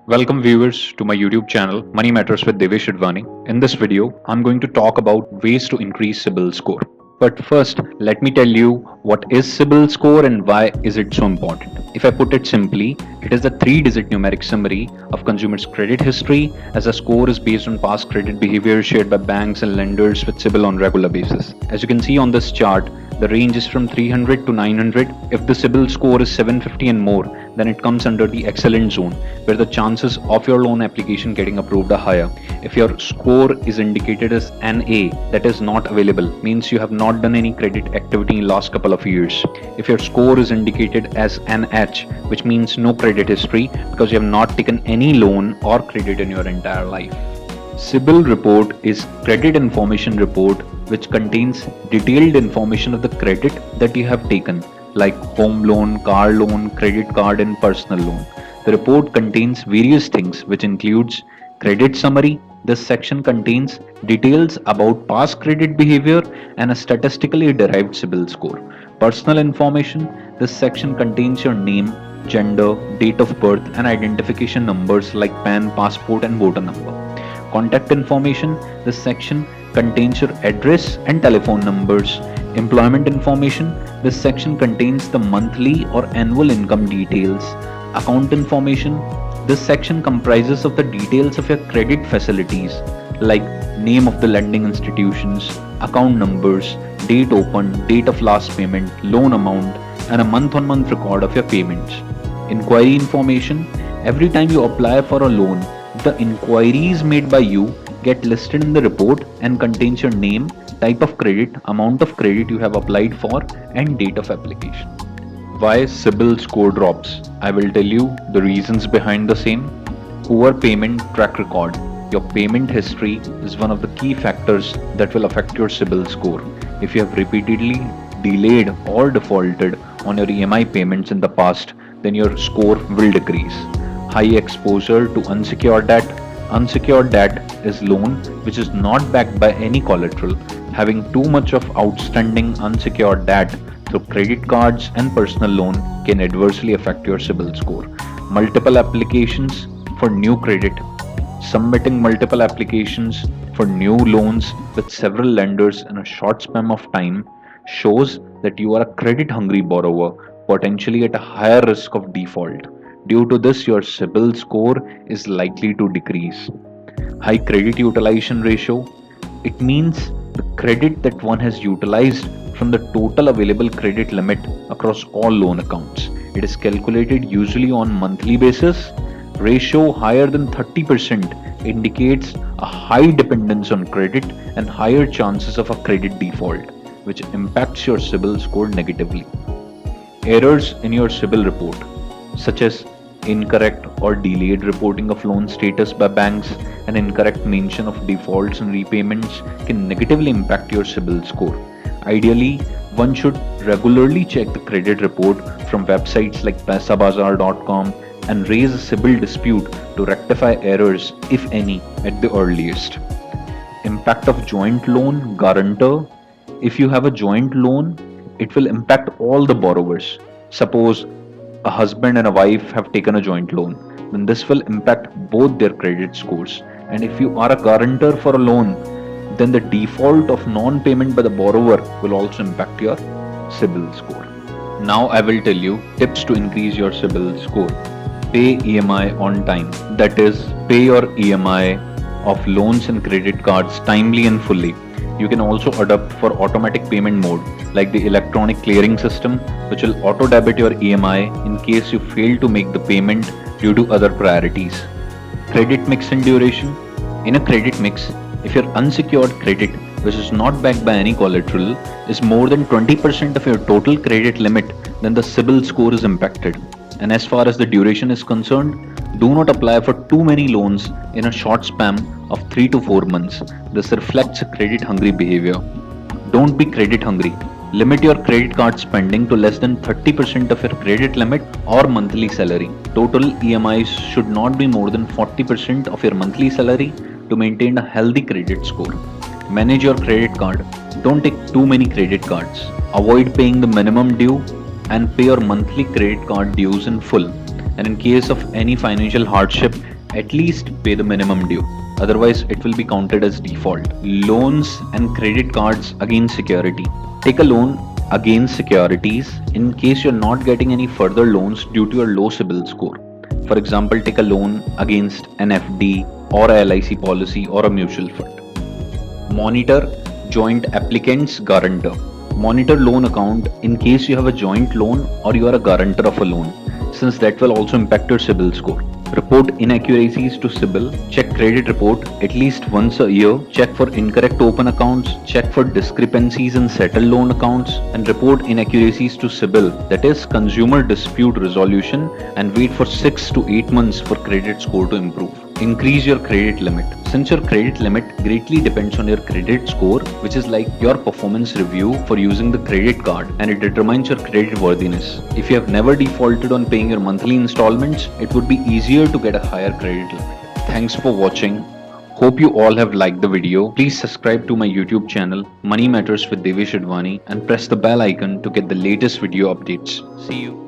Welcome viewers to my YouTube channel Money Matters with Devesh Advani. In this video, I'm going to talk about ways to increase CIBIL score. But first, let me tell you what is CIBIL score and why is it so important. If I put it simply, it is the 3-digit numeric summary of consumers' credit history, as a score is based on past credit behavior shared by banks and lenders with CIBIL on regular basis. As you can see on this chart, the range is from 300 to 900. If the CIBIL score is 750 and more, then it comes under the excellent zone, where the chances of your loan application getting approved are higher. If your score is indicated as NA, that is not available, means you have not done any credit activity in last couple of years. If your score is indicated as NH, which means no credit history, because you have not taken any loan or credit in your entire life. CIBIL report is credit information report which contains detailed information of the credit that you have taken, like home loan, car loan, credit card and personal loan. The report contains various things which includes credit summary. This section contains details about past credit behavior and a statistically derived CIBIL score. Personal information. This section contains your name, gender, date of birth and identification numbers like PAN, passport and voter number. Contact information. This section contains your address and telephone numbers. Employment information. This section contains the monthly or annual income details. Account information. This section comprises of the details of your credit facilities like name of the lending institutions, account numbers, date opened, date of last payment, loan amount, and a month-on-month record of your payments. Inquiry information. Every time you apply for a loan, the inquiries made by you get listed in the report and contains your name, type of credit, amount of credit you have applied for, and date of application. Why CIBIL score drops? I will tell you the reasons behind the same. Poor payment track record. Your payment history is one of the key factors that will affect your CIBIL score. If you have repeatedly delayed or defaulted on your EMI payments in the past, then your score will decrease. High exposure to unsecured debt. Unsecured debt is loan which is not backed by any collateral. Having too much of outstanding unsecured debt through credit cards and personal loan can adversely affect your CIBIL score. Multiple applications for new credit. Submitting multiple applications for new loans with several lenders in a short span of time shows that you are a credit hungry borrower, potentially at a higher risk of default. Due to this, your CIBIL score is likely to decrease. High credit utilization ratio. It means the credit that one has utilized from the total available credit limit across all loan accounts. It is calculated usually on monthly basis. Ratio higher than 30% indicates a high dependence on credit and higher chances of a credit default, which impacts your CIBIL score negatively. Errors in your CIBIL report, such as incorrect or delayed reporting of loan status by banks and incorrect mention of defaults and repayments, can negatively impact your CIBIL score. Ideally, one should regularly check the credit report from websites like paisabazar.com and raise a CIBIL dispute to rectify errors, if any, at the earliest. Impact of joint loan guarantor. If you have a joint loan, it will impact all the borrowers. Suppose a husband and a wife have taken a joint loan, then this will impact both their credit scores. And if you are a guarantor for a loan, then the default of non-payment by the borrower will also impact your CIBIL score. Now I will tell you tips to increase your CIBIL score. Pay EMI on time. That is, pay your EMI of loans and credit cards timely and fully. You can also adopt for automatic payment mode like the electronic clearing system, which will auto debit your EMI in case you fail to make the payment due to other priorities. Credit mix and duration. In a credit mix, if your unsecured credit, which is not backed by any collateral, is more than 20% of your total credit limit, then the CIBIL score is impacted. And as far as the duration is concerned, do not apply for too many loans in a short span of 3 to 4 months. This reflects a credit hungry behavior. Don't be credit hungry. Limit your credit card spending to less than 30% of your credit limit or monthly salary. Total EMIs should not be more than 40% of your monthly salary to maintain a healthy credit score. Manage your credit card. Don't take too many credit cards. Avoid paying the minimum due and pay your monthly credit card dues in full. And in case of any financial hardship, At least pay the minimum due. Otherwise, it will be counted as default. Loans and credit cards against security. Take a loan against securities in case you're not getting any further loans due to your low CIBIL score. For example, take a loan against an FD or a LIC policy or a mutual fund. Monitor joint applicant's guarantor. Monitor loan account in case you have a joint loan or you are a guarantor of a loan, since that will also impact your CIBIL score. Report inaccuracies to CIBIL. Check credit report at least once a year. Check for incorrect open accounts. Check for discrepancies in settled loan accounts and report inaccuracies to CIBIL, that is Consumer Dispute Resolution, and wait for 6 to 8 months for credit score to improve. Increase your credit limit. Since your credit limit greatly depends on your credit score, which is like your performance review for using the credit card, and it determines your credit worthiness. If you have never defaulted on paying your monthly installments, it would be easier to get a higher credit limit. Thanks for watching. Hope you all have liked the video. Please subscribe to my YouTube channel, Money Matters with Devesh Advani, and press the bell icon to get the latest video updates. See you.